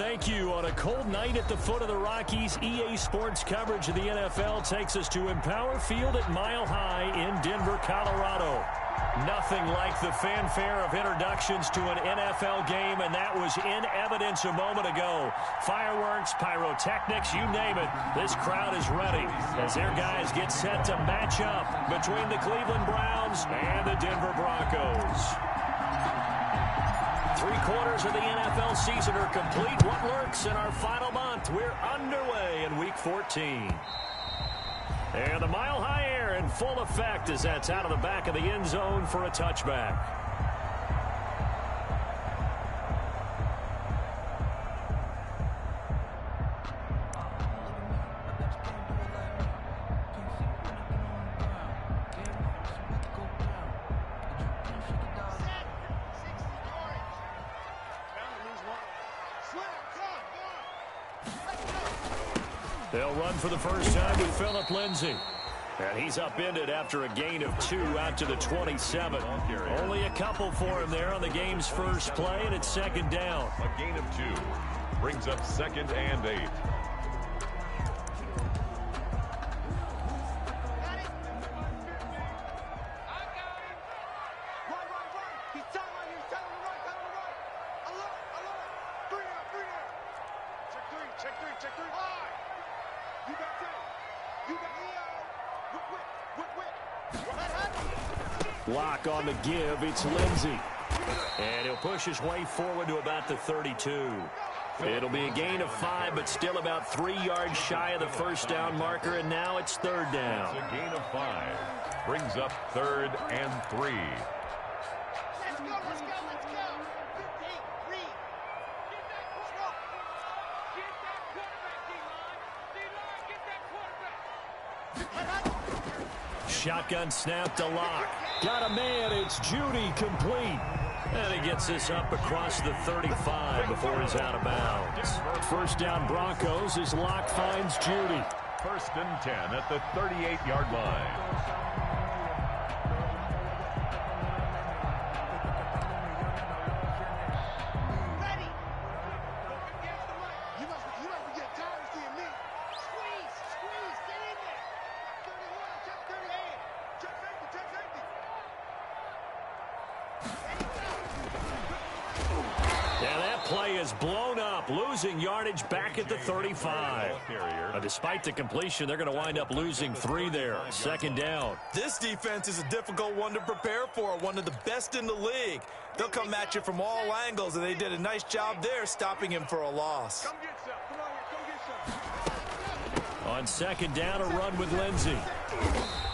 thank you. On a cold night at the foot of the Rockies, EA Sports coverage of the NFL takes us to Empower Field at Mile High in Denver, Colorado. Nothing like the fanfare of introductions to an NFL game, and that was in evidence a moment ago. Fireworks, pyrotechnics, you name it. This crowd is ready as their guys get set to match up between the Cleveland Browns and the Denver Broncos. 3/4 of the NFL season are complete. What lurks in our final month? We're underway in Week 14. And the Mile High air in full effect as that's out of the back of the end zone for a touchback. They'll run for the first time with Phillip Lindsay. And he's upended after a gain of 2 out to the 27. Only a couple for him there on the game's first play, and it's second down. A gain of 2 brings up 2nd and 8. Lock on the give. It's Lindsay. And he'll push his way forward to about the 32. It'll be a gain of 5, but still about 3 yards shy of the first down marker, and now it's third down. It's a gain of 5. Brings up 3rd and 3. Let's go, let's go, let's go. Hey, read. Get that quarterback. Get that quarterback, D-line. D-line, get that quarterback. Shotgun snap to Lock. Got a man. It's Judy complete. And he gets this up across the 35 before he's out of bounds. First down Broncos as Lock finds Judy. 1st and 10 at the 38-yard line. Losing yardage back at the 35. Despite the completion, they're going to wind up losing 3 there. Second down. This defense is a difficult one to prepare for, one of the best in the league. They'll come at you from all angles, and they did a nice job there stopping him for a loss. On second down, a run with Lindsay.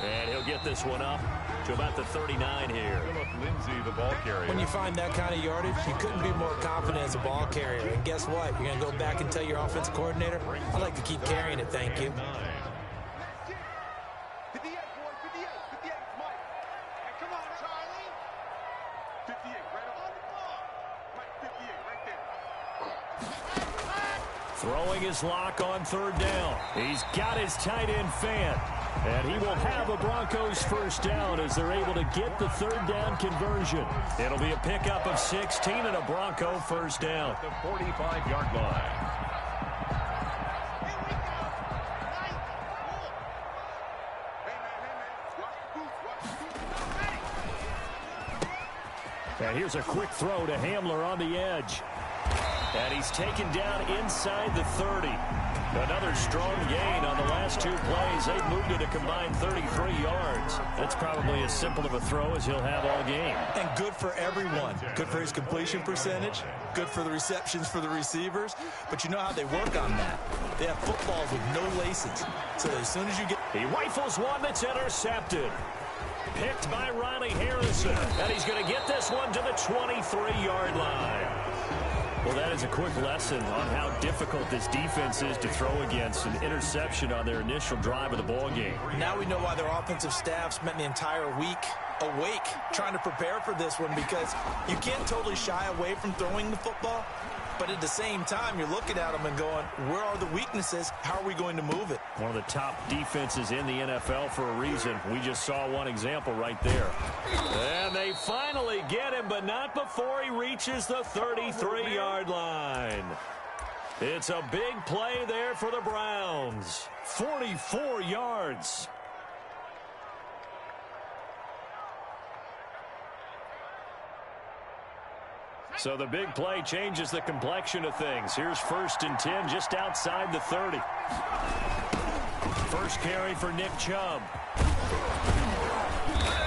And he'll get this one up to about the 39 here. Phillip Lindsay, the ball carrier. When you find that kind of yardage, you couldn't be more confident as a ball carrier. And guess what? You're going to go back and tell your offensive coordinator, I'd like to keep carrying it, thank you. Throwing his Lock on third down. He's got his tight end Fant. And he will have a Broncos first down as they're able to get the third down conversion. It'll be a pickup of 16 and a Bronco first down. At the 45-yard line. And here's a quick throw to Hamler on the edge. And he's taken down inside the 30. Another strong gain on the last 2 plays. They've moved it a combined 33 yards. That's probably as simple of a throw as he'll have all game. And good for everyone. Good for his completion percentage. Good for the receptions for the receivers. But you know how they work on that. They have footballs with no laces. So as soon as you get... He rifles one that's intercepted. Picked by Riley Harrison. And he's going to get this one to the 23-yard line. Well, that is a quick lesson on how difficult this defense is to throw against. An interception on their initial drive of the ball game. Now we know why their offensive staff spent the entire week awake trying to prepare for this one, because you can't totally shy away from throwing the football. But at the same time, you're looking at them and going, where are the weaknesses? How are we going to move it? One of the top defenses in the NFL for a reason. We just saw one example right there. And they finally get him, but not before he reaches the 33-yard line. It's a big play there for the Browns. 44 yards. So the big play changes the complexion of things. Here's 1st and 10 just outside the 30. First carry for Nick Chubb.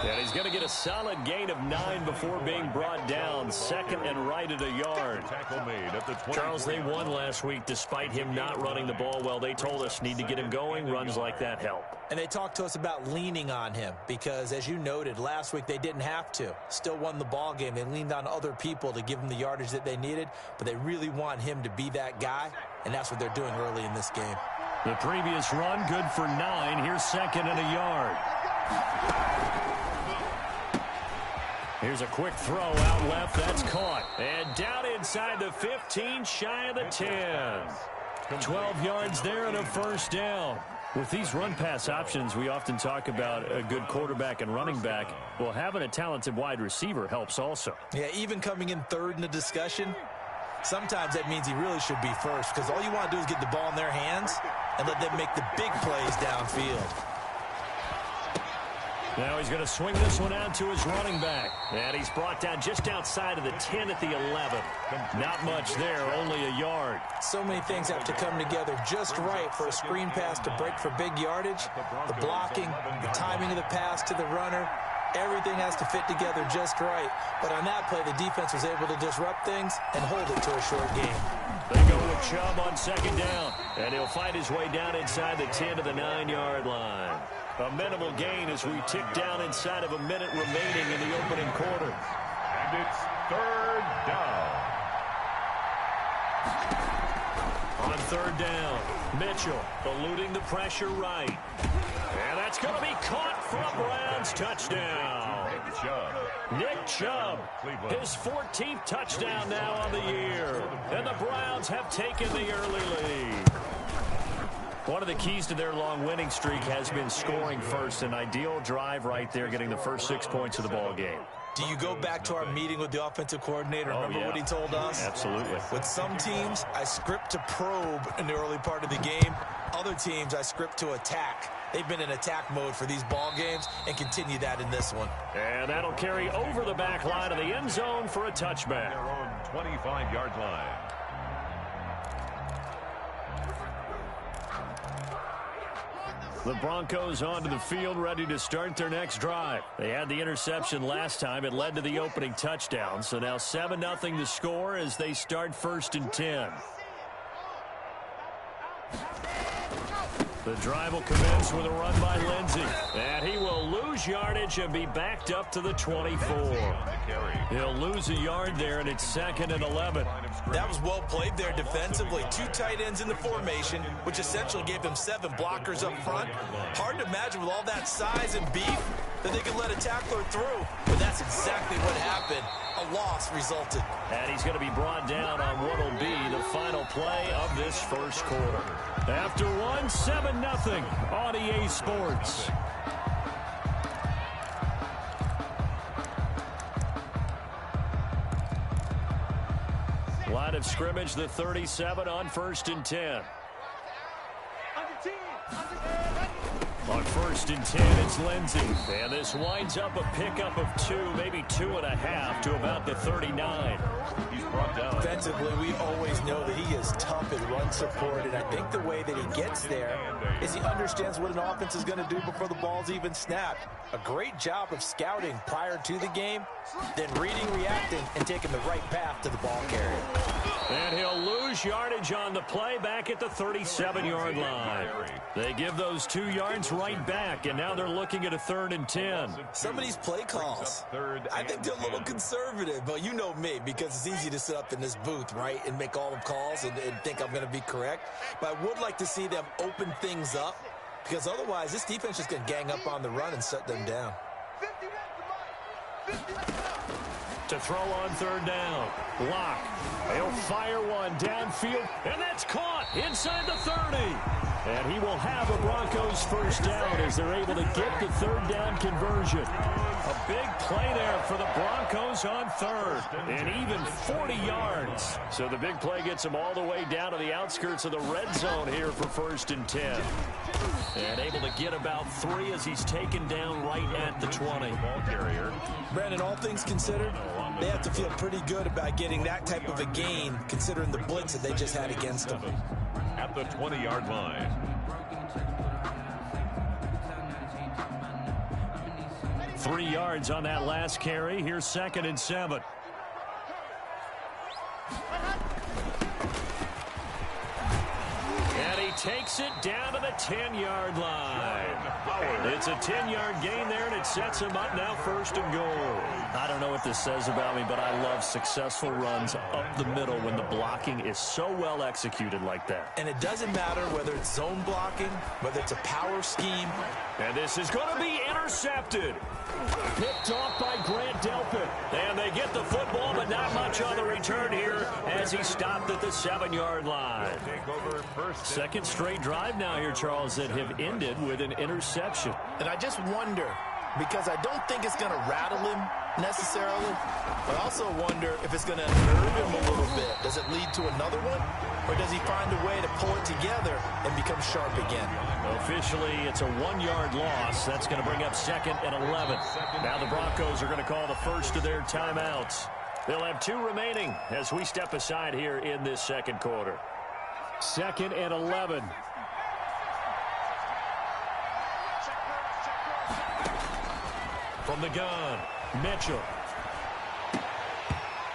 And he's going to get a solid gain of 9 before being brought down. 2nd and right at a yard. Tackle made at the 24. Charles, they won last week despite him not running the ball well. They told us need to get him going. Runs like that help. And they talked to us about leaning on him because, as you noted, last week they didn't have to. Still won the ball game. They leaned on other people to give them the yardage that they needed, but they really want him to be that guy, and that's what they're doing early in this game. The previous run, good for 9. Here's 2nd and a yard. Here's a quick throw out left. That's caught. And down inside the 15, shy of the 10. 12 yards there and a first down. With these run-pass options, we often talk about a good quarterback and running back. Well, having a talented wide receiver helps also. Yeah, even coming in third in the discussion, sometimes that means he really should be first because all you want to do is get the ball in their hands and let them make the big plays downfield. Now he's going to swing this one out to his running back. And he's brought down just outside of the 10 at the 11. Not much there, only a yard. So many things have to come together just right for a screen pass to break for big yardage. The blocking, the timing of the pass to the runner, everything has to fit together just right. But on that play, the defense was able to disrupt things and hold it to a short game. They go with Chubb on 2nd down. And he'll fight his way down inside the 10 to the 9-yard line. A minimal gain as we tick down inside of a minute remaining in the opening quarter. And it's 3rd down. On 3rd down, Mitchell eluding the pressure right. And that's going to be caught for a Browns touchdown. Nick Chubb, his 14th touchdown now on the year. And the Browns have taken the early lead. One of the keys to their long winning streak has been scoring first. An ideal drive right there, getting the first 6 points of the ball game. Do you go back to our meeting with the offensive coordinator? Remember what he told us? Absolutely. With some teams, I script to probe in the early part of the game. Other teams, I script to attack. They've been in attack mode for these ball games and continue that in this one. And that'll carry over the back line of the end zone for a touchback. Their own 25-yard line. The Broncos onto the field, ready to start their next drive. They had the interception last time. It led to the opening touchdown. So now 7-0 to score as they start 1st and 10. The drive will commence with a run by Lindsey. And he will lose yardage and be backed up to the 24. He'll lose a yard there, and it's 2nd and 11. That was well played there defensively. 2 tight ends in the formation, which essentially gave them 7 blockers up front. Hard to imagine with all that size and beef that they could let a tackler through. But that's exactly what happened. A loss resulted. And he's going to be brought down on what will be the final play of this first quarter. After 7-0 on EA Sports. Line of scrimmage, the 37 on 1st and 10. On 1st and 10, it's Lindsey. And this winds up a pickup of 2, maybe 2.5 to about the 39. He's brought down. Defensively, we always know that he is tough in run support, and I think the way that he gets there is he understands what an offense is going to do before the ball's even snapped. A great job of scouting prior to the game, then reading, reacting, and taking the right path to the ball carrier. And he'll lose yardage on the play back at the 37-yard line. They give those 2 yards right back, and now they're looking at a 3rd and 10. Some of these play calls, I think they're a little conservative, but you know me, because it's easy to sit up in this booth, right, and make all the calls and think I'm going to be correct. But I would like to see them open things up, because otherwise this defense is going to gang up on the run and shut them down. to throw on third down. Lock. He'll fire one downfield, and that's caught inside the 30. And he will have a Broncos first down as they're able to get the third down conversion. A big play there for the Broncos on third, and even 40 yards. So the big play gets him all the way down to the outskirts of the red zone here for 1st and 10. And able to get about 3 as he's taken down right at the 20. Ball carrier. Brandon, all things considered, they have to feel pretty good about getting that type of a gain, considering the blitz that they just had against them. At the 20-yard line. Three yards on that last carry. Here's 2nd and 7. And he takes it down to the 10-yard line. It's a 10-yard gain there, and it sets him up now 1st and goal. I don't know what this says about me, but I love successful runs up the middle when the blocking is so well executed like that. And it doesn't matter whether it's zone blocking, whether it's a power scheme. And this is going to be intercepted. Picked off by Grant Delpit. And they get the football, but not much on the return here as he stopped at the 7-yard line. Second straight drive now here, Charles, that have ended with an interception. And I just wonder, because I don't think it's going to rattle him necessarily, but I also wonder if it's going to nerve him a little bit. Does it lead to another one? Or does he find a way to pull it together and become sharp again? Officially, it's a 1-yard loss. That's going to bring up 2nd and 11. Now the Broncos are going to call the first of their timeouts. They'll have 2 remaining as we step aside here in this second quarter. 2nd and 11. From the gun, Mitchell.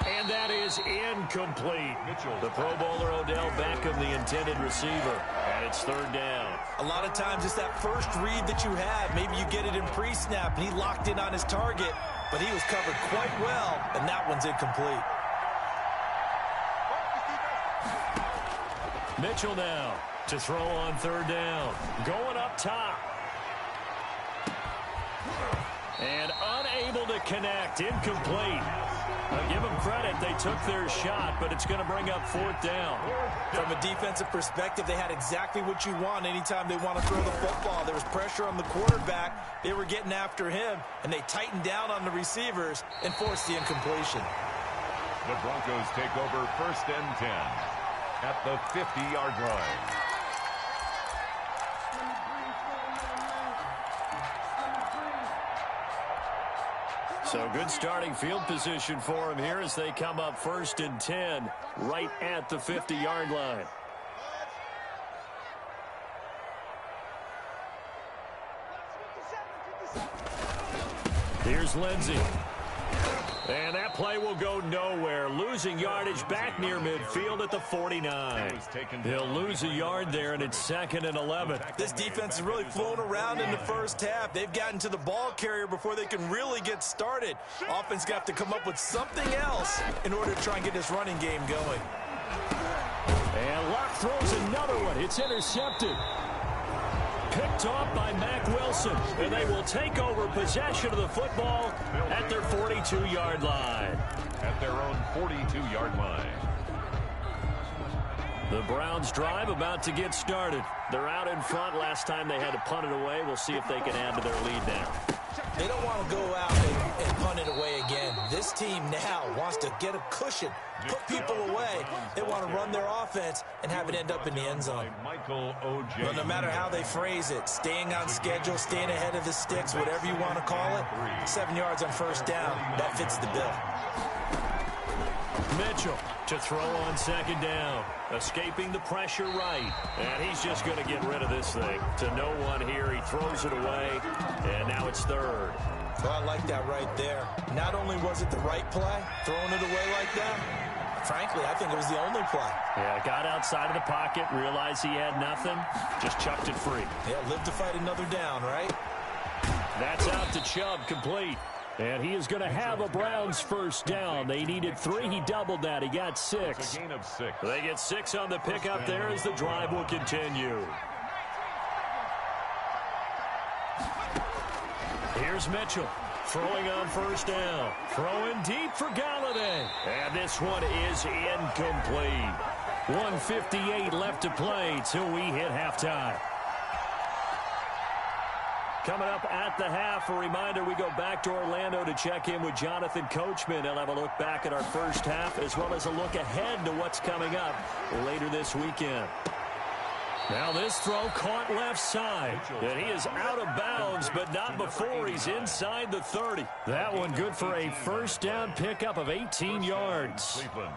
And that is incomplete. The Pro Bowler Odell Beckham, the intended receiver. And it's 3rd down. A lot of times it's that first read that you have. Maybe you get it in pre-snap, and he locked in on his target, but he was covered quite well, and that one's incomplete. Mitchell now to throw on 3rd down. Going up top. And unable to connect. Incomplete. I'll give them credit. They took their shot, but it's going to bring up 4th down. From a defensive perspective, they had exactly what you want anytime they want to throw the football. There was pressure on the quarterback. They were getting after him, and they tightened down on the receivers and forced the incompletion. The Broncos take over 1st and 10 at the 50-yard line. So good starting field position for him here as they come up 1st and 10 right at the 50-yard line. Here's Lindsey. And that play will go nowhere. Losing yardage back near midfield at the 49. He'll lose a yard there, and it's 2nd and 11. This defense is really flown around in the first half. They've gotten to the ball carrier before they can really get started. Offense got to come up with something else in order to try and get this running game going. And Locke throws another one. It's intercepted. Picked off by Mack Wilson, and they will take over possession of the football at their 42-yard line. At their own 42-yard line. The Browns drive about to get started. They're out in front. Last time they had to punt it away. We'll see if they can add to their lead now. They don't want to go out and punt it away again. This team now wants to get a cushion, put people away. They want to run their offense and have it end up in the end zone. Michael O.J. But no matter how they phrase it, staying on schedule, staying ahead of the sticks, whatever you want to call it, 7 yards on 1st down, that fits the bill. Mitchell to throw on 2nd down. Escaping the pressure right. And he's just going to get rid of this thing. To no one here. He throws it away. And now it's 3rd. Well, I like that right there. Not only was it the right play, throwing it away like that, frankly, I think it was the only play. Yeah, got outside of the pocket, realized he had nothing, just chucked it free. Yeah, live to fight another down, right? That's out to Chubb, complete. And he is going to have a Browns first down. They needed 3. He doubled that. He got 6. It's a gain of 6. They get 6 on the pickup there as the drive will continue. Here's Mitchell. Throwing on first down. Throwing deep for Galladay. And this one is incomplete. 1:58 left to play till we hit halftime. Coming up at the half, a reminder, we go back to Orlando to check in with Jonathan Coachman. He'll have a look back at our first half as well as a look ahead to what's coming up later this weekend. Now this throw caught left side. And he is out of bounds, but not before he's inside the 30. That one good for a first down pickup of 18 yards. Cleveland.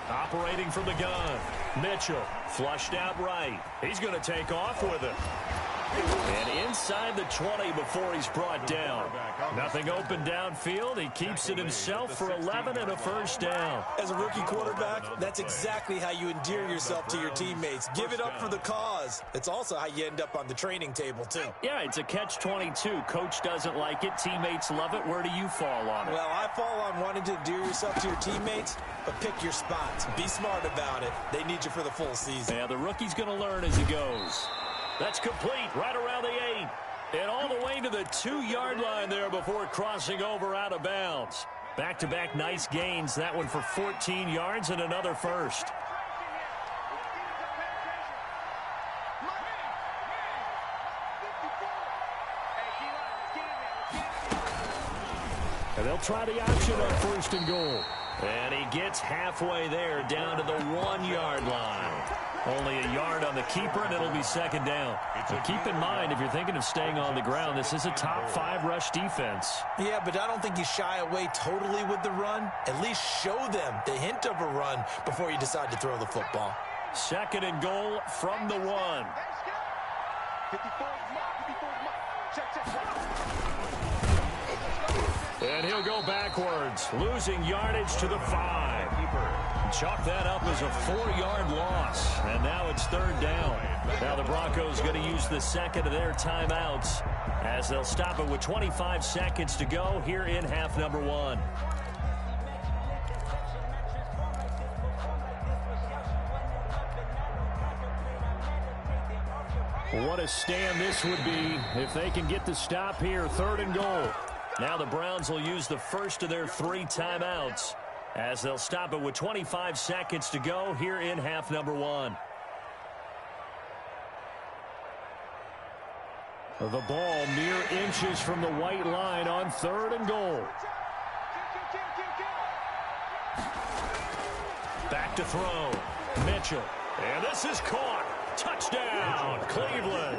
Operating from the gun. Mitchell flushed out right. He's going to take off with it. And inside the 20 before he's brought down. Nothing open downfield. He keeps it himself for 11 and a first down. As a rookie quarterback, that's exactly how you endear yourself to your teammates. Give it up for the cause. It's also how you end up on the training table, too. Yeah, it's a catch-22. Coach doesn't like it. Teammates love it. Where do you fall on it? Well, I fall on wanting to endear yourself to your teammates, but pick your spots. Be smart about it. They need you for the full season. Yeah, the rookie's going to learn as he goes. That's complete right around the 8. And all the way to the 2-yard line there before crossing over out of bounds. Back-to-back nice gains. That one for 14 yards and another first. And they'll try the option on first and goal. And he gets halfway there down to the 1-yard line. Only a yard on the keeper, and it'll be second down. But keep in mind, if you're thinking of staying on the ground, this is a top 5 rush defense. Yeah, but I don't think you shy away totally with the run. At least show them the hint of a run before you decide to throw the football. Second and goal from the 1. And he'll go backwards, losing yardage to the 5. Chalk that up as a 4-yard loss. And now it's third down. Now the Broncos going to use the second of their timeouts as they'll stop it with 25 seconds to go here in half number 1. What a stand this would be if they can get the stop here. Third and goal. Now the Browns will use the first of their 3 timeouts as they'll stop it with 25 seconds to go here in half number 1. The ball mere inches from the white line on third and goal. Back to throw. Mitchell. And this is caught. Touchdown, Cleveland.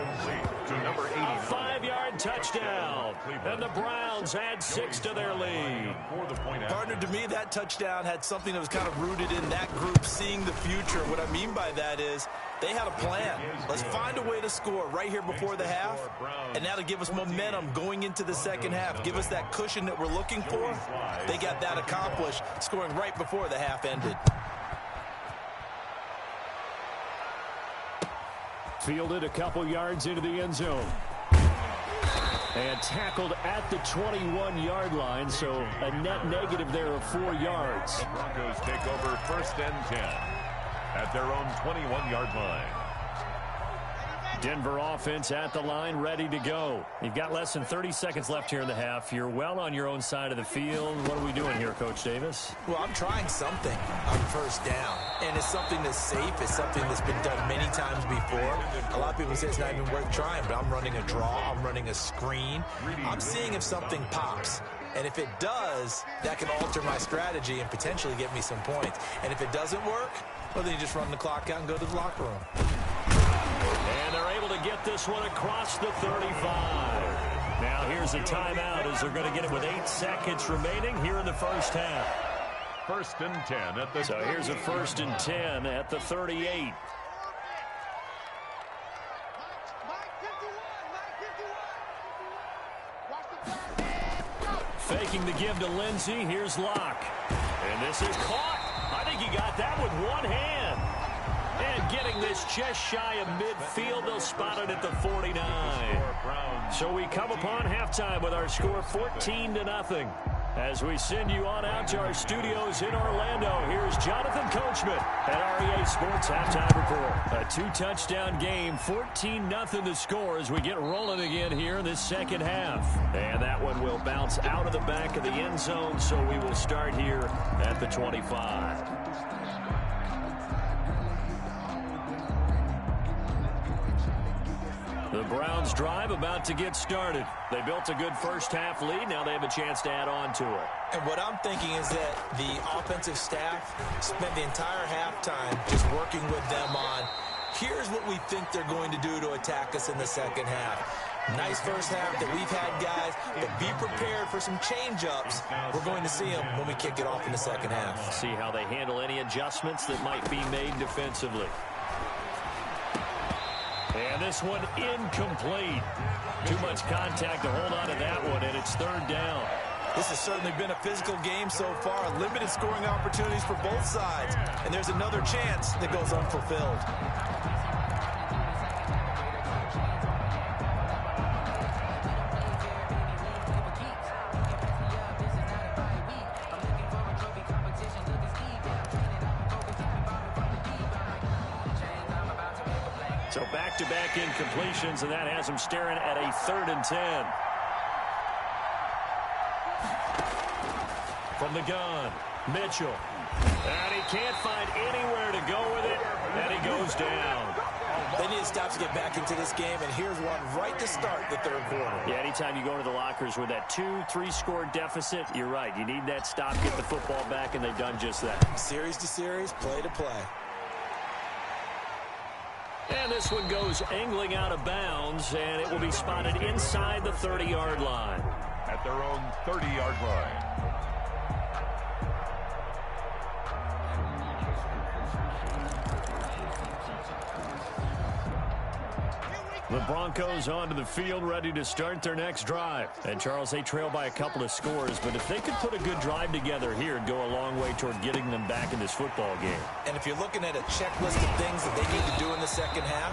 To number 80. A 5-yard touchdown. And the Browns add 6 to their lead. Partner, to me, that touchdown had something that was kind of rooted in that group seeing the future. What I mean by that is they had a plan. Let's find a way to score right here before the half. And now to give us momentum going into the second half. Give us that cushion that we're looking for. They got that accomplished, scoring right before the half ended. Fielded a couple yards into the end zone. And tackled at the 21-yard line, so a net negative there of 4 yards. The Broncos take over first and 10 at their own 21-yard line. Denver offense at the line, ready to go. You've got less than 30 seconds left here in the half. You're well on your own side of the field. What are we doing here, Coach Davis? Well, I'm trying something on first down. And it's something that's safe. It's something that's been done many times before. A lot of people say it's not even worth trying, but I'm running a draw. I'm running a screen. I'm seeing if something pops. And if it does, that can alter my strategy and potentially get me some points. And if it doesn't work, well, then you just run the clock out and go to the locker room. And they're able to get this one across the 35. Now here's a timeout as they're going to get it with 8 seconds remaining here in the first half. First and 10 at the... So here's a first and 10 at the 38. Faking the give to Lindsey. Here's Locke. And this is caught. I think he got that with one hand. And getting this just shy of midfield, they'll spot it at the 49. So we come upon halftime with our score 14-0. As we send you on out to our studios in Orlando, here's Jonathan Coachman at REA Sports Halftime Report. A 2-touchdown game, 14-0 the score as we get rolling again here in this second half. And that one will bounce out of the back of the end zone, so we will start here at the 25. The Browns drive about to get started. They built a good first-half lead. Now they have a chance to add on to it. And what I'm thinking is that the offensive staff spent the entire halftime just working with them on, here's what we think they're going to do to attack us in the second half. Nice first half that we've had, guys, but be prepared for some change-ups. We're going to see them when we kick it off in the second half. See how they handle any adjustments that might be made defensively. And this one incomplete. Too much contact to hold on to that one, and it's third down. This has certainly been a physical game so far. Limited scoring opportunities for both sides. And there's another chance that goes unfulfilled. So back-to-back incompletions, and that has him staring at a 3rd and 10. From the gun, Mitchell. And he can't find anywhere to go with it, and he goes down. They need to stop to get back into this game, and here's one right to start the third quarter. Yeah, anytime you go into the lockers with that 2-3 score deficit, you're right. You need that stop, get the football back, and they've done just that. Series to series, play to play. And this one goes angling out of bounds, and it will be spotted inside the 30-yard line. At their own 30-yard line. The Broncos onto the field, ready to start their next drive. And, Charles, they trail by a couple of scores, but if they could put a good drive together here, it'd go a long way toward getting them back in this football game. And if you're looking at a checklist of things that they need to do in the second half,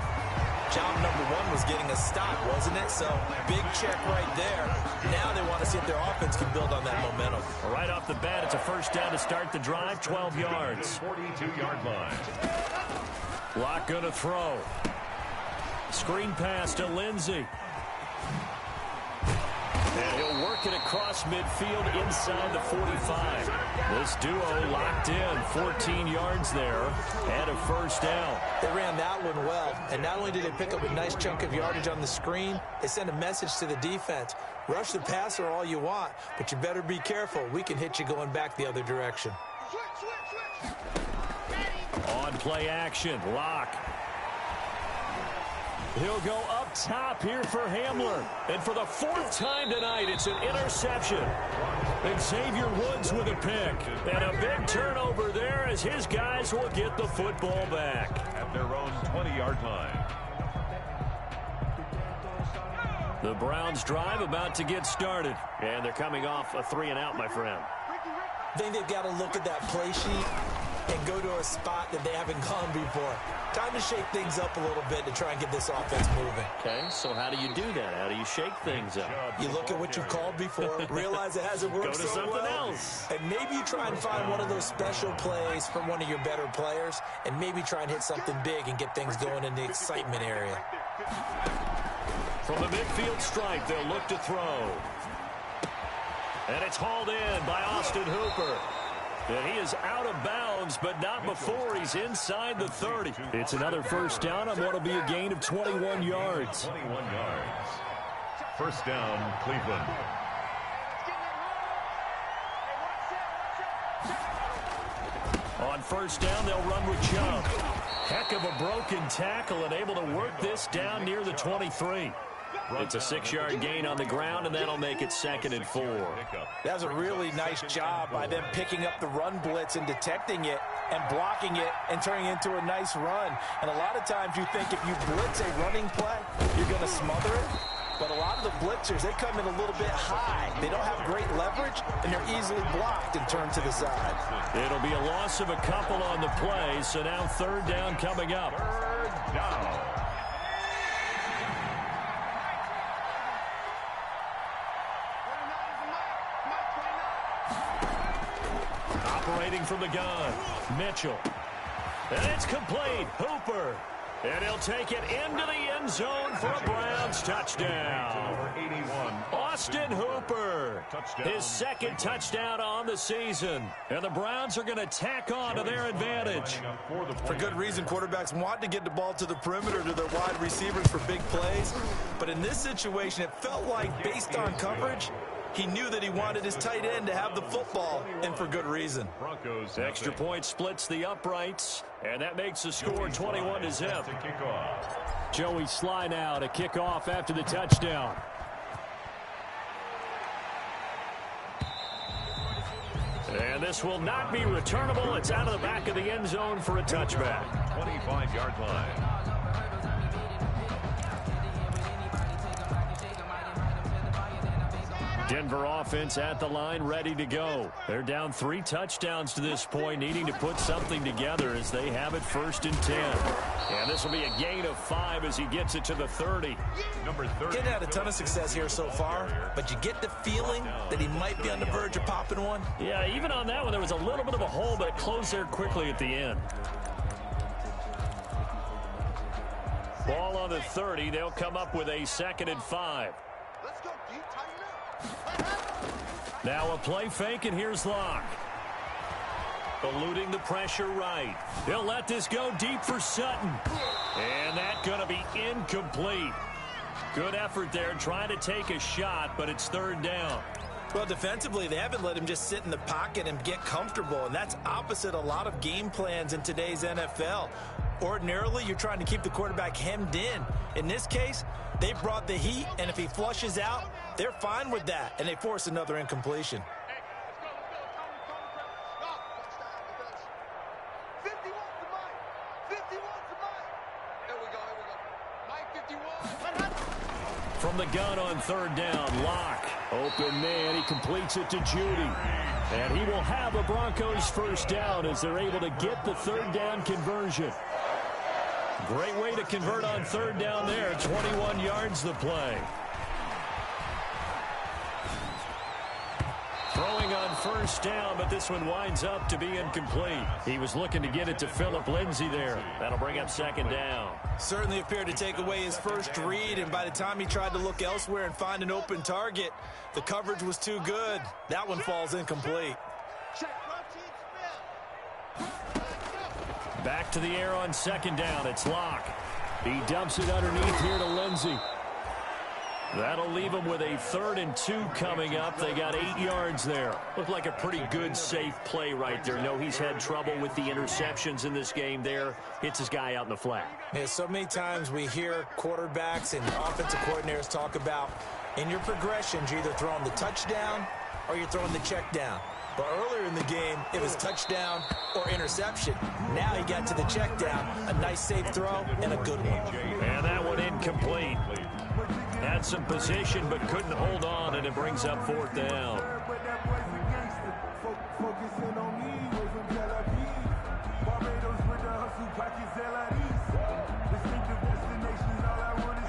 job number one was getting a stop, wasn't it? So, big check right there. Now they want to see if their offense can build on that momentum. Right off the bat, it's a first down to start the drive, 12 yards. 42-yard line. Locke going to throw. Screen pass to Lindsey. And he'll work it across midfield inside the 45. This duo locked in, 14 yards there, and a first down. They ran that one well, and not only did they pick up a nice chunk of yardage on the screen, they sent a message to the defense. Rush the passer all you want, but you better be careful. We can hit you going back the other direction. On play action, Locke. He'll go up top here for Hamler. And for the 4th time tonight, it's an interception. And Xavier Woods with a pick. And a big turnover there as his guys will get the football back. At their own 20-yard line. The Browns drive about to get started. And they're coming off a 3-and-out, my friend. I think they've got to look at that play sheet and go to a spot that they haven't gone before. Time to shake things up a little bit to try and get this offense moving. Okay, so how do you do that? How do you shake things up? You look at what you've called before, realize it hasn't worked Go to so something well, else. and maybe you try and find one of those special plays from one of your better players, and maybe try and hit something big and get things going in the excitement area. From the midfield stripe, they'll look to throw. And it's hauled in by Austin Hooper. And he is out of bounds, but not before he's inside the 30. It's another first down on what will be a gain of 21 yards. 21 yards. First down, Cleveland. On first down, they'll run with Chubb. Heck of a broken tackle and able to work this down near the 23. It's a 6-yard gain on the ground, and that'll make it 2nd and 4. That was a really nice job by them picking up the run blitz and detecting it and blocking it and turning it into a nice run. And a lot of times you think if you blitz a running play, you're going to smother it. But a lot of the blitzers, they come in a little bit high. They don't have great leverage, and they're easily blocked and turned to the side. It'll be a loss of a couple on the play, so now 3rd down coming up. 3rd down. operating from the gun. Mitchell. And it's complete. Hooper. And he'll take it into the end zone for a Browns touchdown. Austin Hooper, his second touchdown on the season. And the Browns are going to tack on to their advantage. For good reason, quarterbacks want to get the ball to the perimeter to their wide receivers for big plays. But in this situation, it felt like based on coverage, he knew that he wanted his tight end to have the football, and for good reason. Extra point splits the uprights, and that makes the score 21-0. Joey Sly now to kick off after the touchdown. And this will not be returnable. It's out of the back of the end zone for a touchback. 25-yard line. Denver offense at the line, ready to go. They're down 3 touchdowns to this point, needing to put something together as they have it 1st and 10. And this will be a gain of 5 as he gets it to the 30. Number 30. Getting had a ton of success here so far, but you get the feeling that he might be on the verge of popping one. Yeah, even on that one, there was a little bit of a hole, but it closed there quickly at the end. Ball on the 30. They'll come up with a 2nd and 5. Let's go, D. Tighten up. Now a play fake, and here's Locke. Eluding the pressure right. He'll let this go deep for Sutton. And that's going to be incomplete. Good effort there trying to take a shot, but it's 3rd down. Well, defensively, they haven't let him just sit in the pocket and get comfortable, and that's opposite a lot of game plans in today's NFL. Ordinarily, you're trying to keep the quarterback hemmed in. In this case, they brought the heat, and if he flushes out, they're fine with that, and they force another incompletion. Hey, let's go. 51 to Mike. 51 to Mike. Here we go. Mike 51. From the gun on 3rd down, Locke. Open man, he completes it to Judy. And he will have a Broncos 1st down as they're able to get the 3rd down conversion. Great way to convert on 3rd down there. 21 yards the play. Throwing on 1st down, but this one winds up to be incomplete. He was looking to get it to Phillip Lindsay there. That'll bring up 2nd down. Certainly appeared to take away his first read, and by the time he tried to look elsewhere and find an open target, the coverage was too good. That one falls incomplete. Back to the air on 2nd down. It's Locke. He dumps it underneath here to Lindsay. That'll leave them with a 3rd and 2 coming up. They got 8 yards there. Looked like a pretty good, safe play right there. No, he's had trouble with the interceptions in this game there. Hits his guy out in the flat. Yeah, so many times we hear quarterbacks and offensive coordinators talk about in your progressions, you're either throwing the touchdown or you're throwing the check down. But earlier in the game, it was touchdown or interception. Now he got to the check down, a nice safe throw, and a good one. And that one incomplete. Had some position but couldn't hold on, and it brings up 4th down.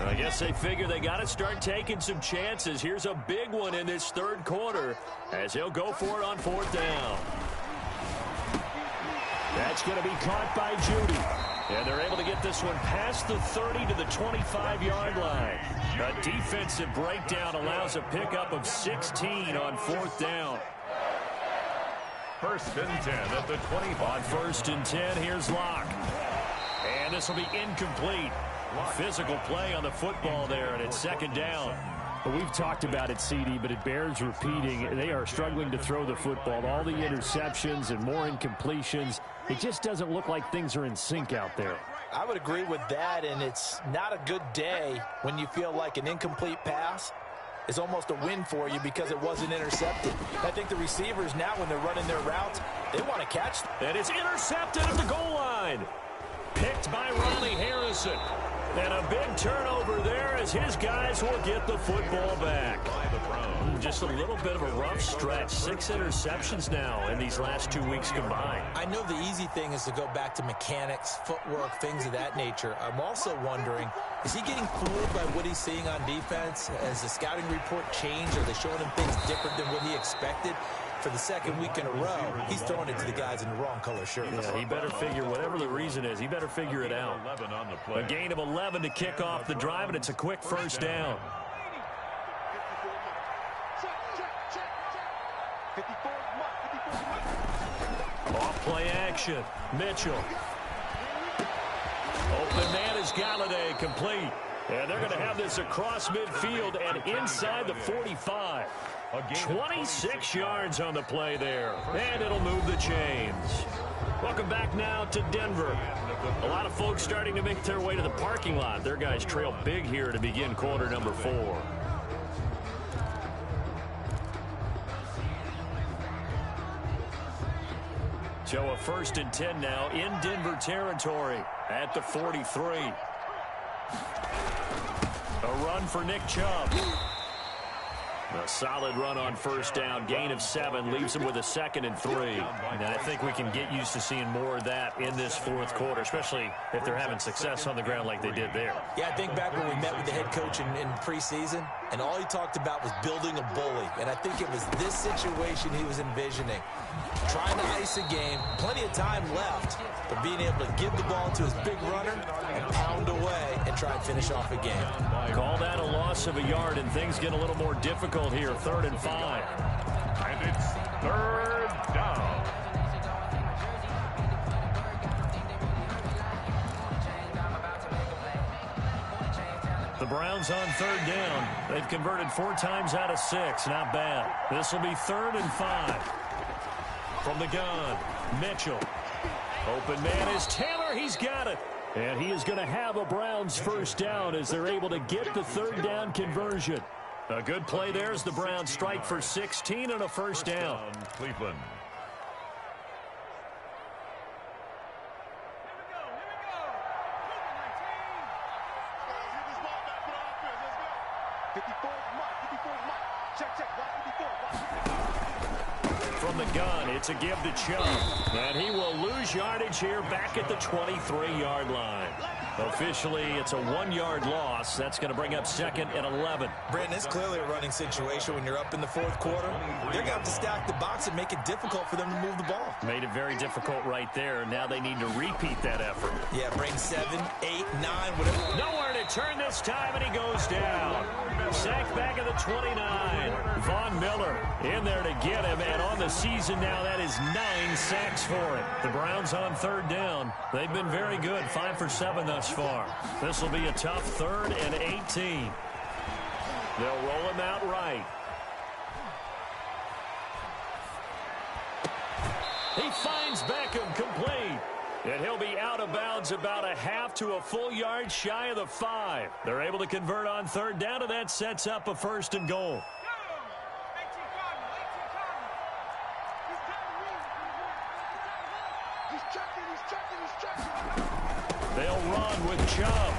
I guess they figure they got to start taking some chances. Here's a big one in this 3rd quarter as he'll go for it on 4th down. That's going to be caught by Judy. And they're able to get this one past the 30 to the 25-yard line. A defensive breakdown allows a pickup of 16 on 4th down. 1st and 10 at the 25. On 1st and 10, here's Locke. And this will be incomplete. Physical play on the football there, and it's 2nd down. Well, we've talked about it, CD, but it bears repeating. They are struggling to throw the football. All the interceptions and more incompletions. It just doesn't look like things are in sync out there. I would agree with that, and it's not a good day when you feel like an incomplete pass is almost a win for you because it wasn't intercepted. I think the receivers now, when they're running their routes, they want to catch them. And it's intercepted at the goal line. Picked by Ronnie Harrison. And a big turnover there as his guys will get the football back. Just a little bit of a rough stretch. 6 interceptions now in these last 2 weeks combined. I know the easy thing is to go back to mechanics, footwork, things of that nature. I'm also wondering, is he getting fooled by what he's seeing on defense? Has the scouting report changed? Are they showing him things different than what he expected? for the second week in a row, he's throwing it to the guys in the wrong color shirts. Yeah, he better figure, whatever the reason is, he better figure it out. A gain of 11 to kick off the drive, and it's a quick first down. Off play action. Mitchell. Open man is Galladay, complete. And they're going to have this across midfield and inside the 45. 26 yards on the play there. And it'll move the chains. Welcome back now to Denver. A lot of folks starting to make their way to the parking lot. Their guys trail big here to begin quarter number 4. So a 1st and 10 now in Denver territory at the 43. A run for Nick Chubb. A solid run on first down. Gain of 7 leaves him with a 2nd and 3. And I think we can get used to seeing more of that in this 4th quarter, especially if they're having success on the ground like they did there. Yeah, I think back when we met with the head coach in preseason, and all he talked about was building a bully. And I think it was this situation he was envisioning. Trying to ice a game, plenty of time left, but being able to give the ball to his big runner and pound away and try and finish off a game. Call that a loss of a yard, and things get a little more difficult here. 3rd and 5. And it's 3rd down. The Browns on 3rd down. They've converted 4 times out of 6. Not bad. This will be 3rd and 5. From the gun, Mitchell. Open man is Taylor. He's got it. And he is going to have a Browns first down as they're able to get the 3rd down conversion. A good play there as the Browns strike for 16 and a first down. Cleveland. From the gun, it's a give to Chubb. And he will lose yardage here back at the 23-yard line. Officially, it's a 1-yard loss. That's going to bring up 2nd and 11. Brandon, it's clearly a running situation when you're up in the 4th quarter. They're going to have to stack the box and make it difficult for them to move the ball. Made it very difficult right there. Now they need to repeat that effort. Yeah, bring 7, 8, 9, whatever. Nowhere to turn this time, and he goes down. Sacked back at the 29. Von Miller in there to get him, and on the season now, that is 9 sacks for him. The Browns on 3rd down. They've been very good, 5 for 7 thus far. This will be a tough 3rd and 18. They'll roll him out right. He finds Beckham, complete. And he'll be out of bounds about a half to a full yard shy of the 5. They're able to convert on 3rd down, and that sets up a 1st and goal. They'll run with Chubb.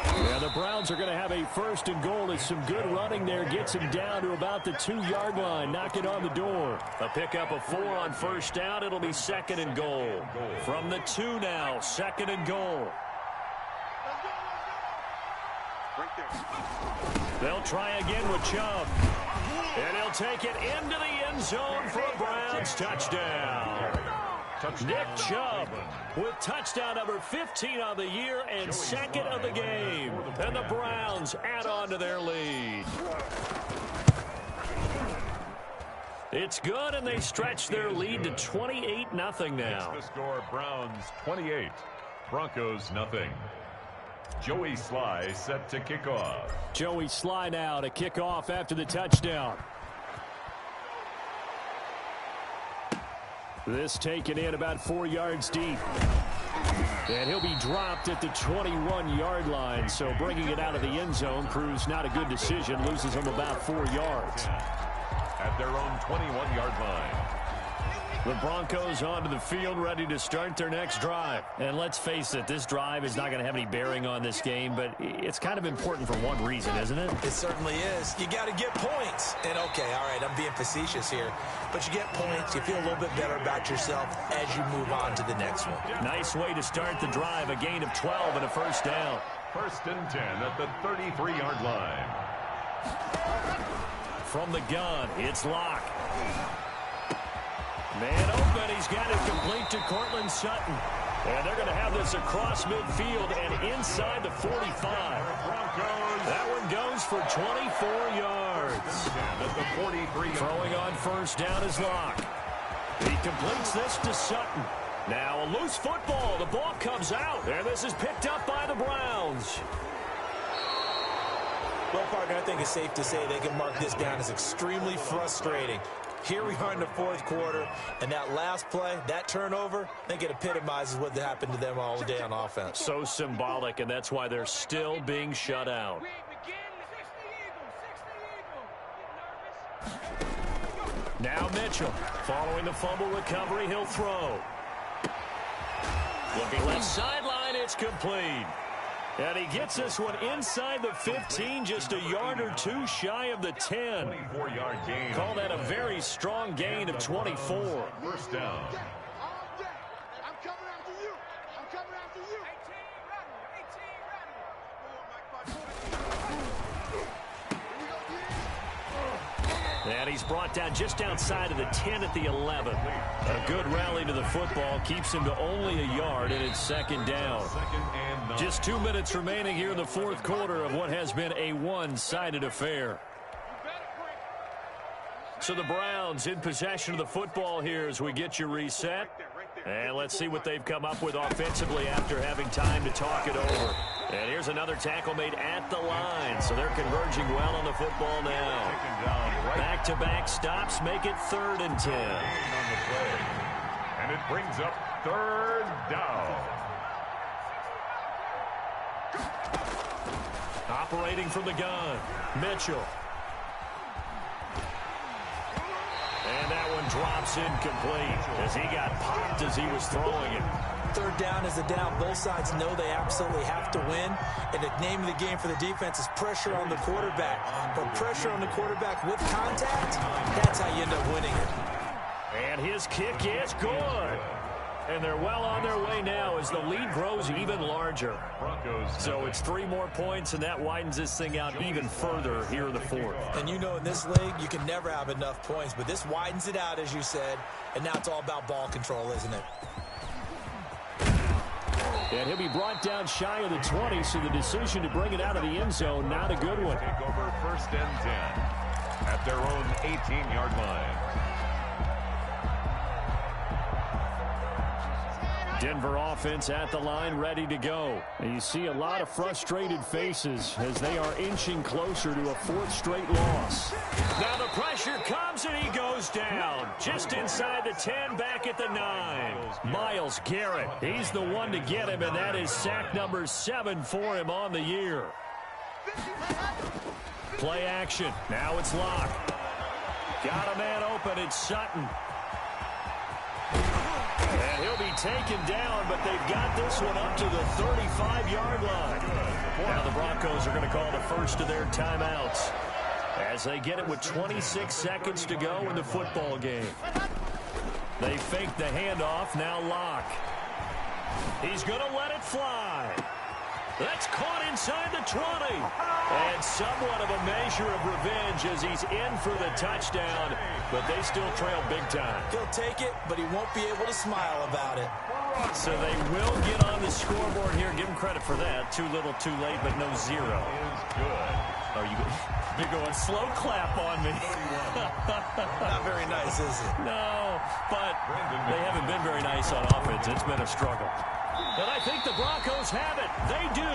And the Browns are going to have a 1st and goal as some good running there gets him down to about the 2-yard line. Knock it on the door. A pickup of 4 on first down. It'll be 2nd and goal. From the 2 now, 2nd and goal. They'll try again with Chubb. And he'll take it into the end zone for a Browns touchdown. Nick Chubb with touchdown number 15 on the year and 2nd of the game. And the Browns add on to their lead. It's good, and they stretch their lead to 28-0 now. It's the score, Browns 28, Broncos nothing. Joey Sly set to kick off. Joey Sly now to kick off after the touchdown. This taken in about 4 yards deep. And he'll be dropped at the 21-yard line. So bringing it out of the end zone proves not a good decision. Loses him about 4 yards. At their own 21-yard line. The Broncos onto the field, ready to start their next drive. And let's face it, this drive is not going to have any bearing on this game, but it's kind of important for one reason, isn't it? It certainly is. You got to get points. And, okay, all right, I'm being facetious here. But you get points, you feel a little bit better about yourself as you move on to the next one. Nice way to start the drive, a gain of 12 and a first down. 1st and 10 at the 33-yard line. From the gun, it's Locke. Man open. He's got it complete to Courtland Sutton. And they're going to have this across midfield and inside the 45. That one goes for 24 yards. Throwing on first down is Locke. He completes this to Sutton. Now a loose football. The ball comes out. And this is picked up by the Browns. Well, partner, I think it's safe to say they can mark this down as extremely frustrating. Here we are in the fourth quarter, and that last play, that turnover, I think it epitomizes what happened to them all day on offense. So symbolic, and that's why they're still being shut out. Now Mitchell, following the fumble recovery, he'll throw. Looking left sideline, it's complete. And he gets this one inside the 15, just a yard or two shy of the 10. 24-yard gain. Call that a very strong gain of 24. First down. I'm coming after you. I'm coming after you. 18 And he's brought down just outside of the 10 at the 11. A good rally to the football keeps him to only a yard, and it's second down. Just 2 minutes remaining here in the fourth quarter of what has been a one-sided affair. So the Browns in possession of the football here as we get you reset. And let's see what they've come up with offensively after having time to talk it over. And here's another tackle made at the line. So they're converging well on the football now. Back-to-back stops make it 3rd and 10. And it brings up 3rd down. Operating from the gun, Mitchell. And that one drops incomplete as he got popped as he was throwing it. 3rd down is a down. Both sides know they absolutely have to win. And the name of the game for the defense is pressure on the quarterback. But pressure on the quarterback with contact, that's how you end up winning it. And his kick is good. And they're well on their way now as the lead grows even larger. So it's 3 more points, and that widens this thing out even further here in the fourth. And you know in this league, you can never have enough points. But this widens it out, as you said. And now it's all about ball control, isn't it? And he'll be brought down shy of the 20, so the decision to bring it out of the end zone, not a good one. Take over 1st and 10 at their own 18-yard line. Denver offense at the line, ready to go. And you see a lot of frustrated faces as they are inching closer to a 4th straight loss. Now the pressure comes and he goes down. Just inside the 10, back at the 9. Myles Garrett, he's the one to get him, and that is sack number 7 for him on the year. Play action. Now it's Locke. Got a man open. It's Sutton. And he'll be taken down, but they've got this one up to the 35-yard line. Now the Broncos are going to call the first of their timeouts as they get it with 26 seconds to go in the football game. They fake the handoff. Now Locke. He's going to let it fly. That's caught inside the 20. And somewhat of a measure of revenge as he's in for the touchdown, but they still trail big time. He'll take it, but he won't be able to smile about it. So they will get on the scoreboard here. Give him credit for that. Too little, too late, but no 0. Are you You're going slow clap on me. Not very nice, is it? No, but they haven't been very nice on offense. It's been a struggle. But I think the Broncos have it. They do.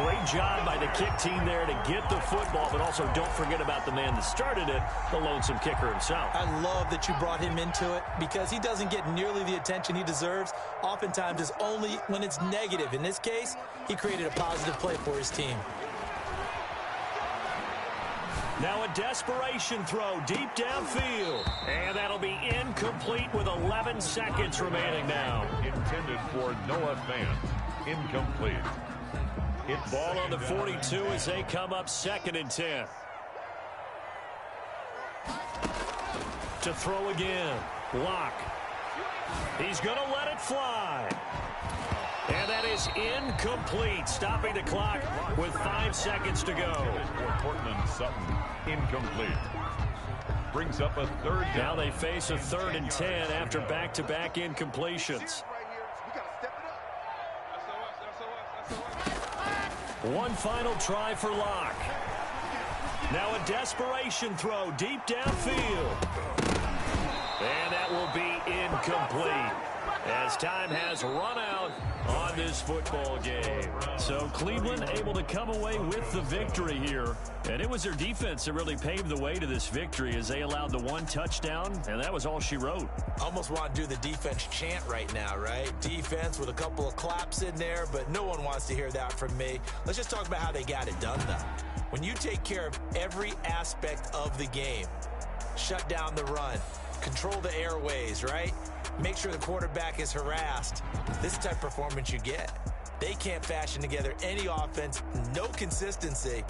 Great job by the kick team there to get the football, but also don't forget about the man that started it, the lonesome kicker himself. I love that you brought him into it because he doesn't get nearly the attention he deserves. Oftentimes it's only when it's negative. In this case, he created a positive play for his team. Now a desperation throw deep downfield. And that'll be incomplete with 11 seconds remaining now. Intended for Noah Fant. Incomplete. It's ball on the 42 as they come up 2nd and 10. To throw again. Locke. He's going to let it fly. And that is incomplete, stopping the clock with 5 seconds to go. For Courtland Sutton, incomplete. brings up a third down. Now they face a 3rd and 10 after back-to-back incompletions. One final try for Locke. Now a desperation throw deep downfield. And that will be incomplete as time has run out on this football game. So Cleveland able to come away with the victory here. And it was their defense that really paved the way to this victory as they allowed the 1 touchdown, and that was all she wrote. Almost want to do the defense chant right now, right? Defense with a couple of claps in there, but no one wants to hear that from me. Let's just talk about how they got it done, though. When you take care of every aspect of the game, shut down the run, control the airways, right? Make sure the quarterback is harassed. This type of performance you get. They can't fashion together any offense, no consistency.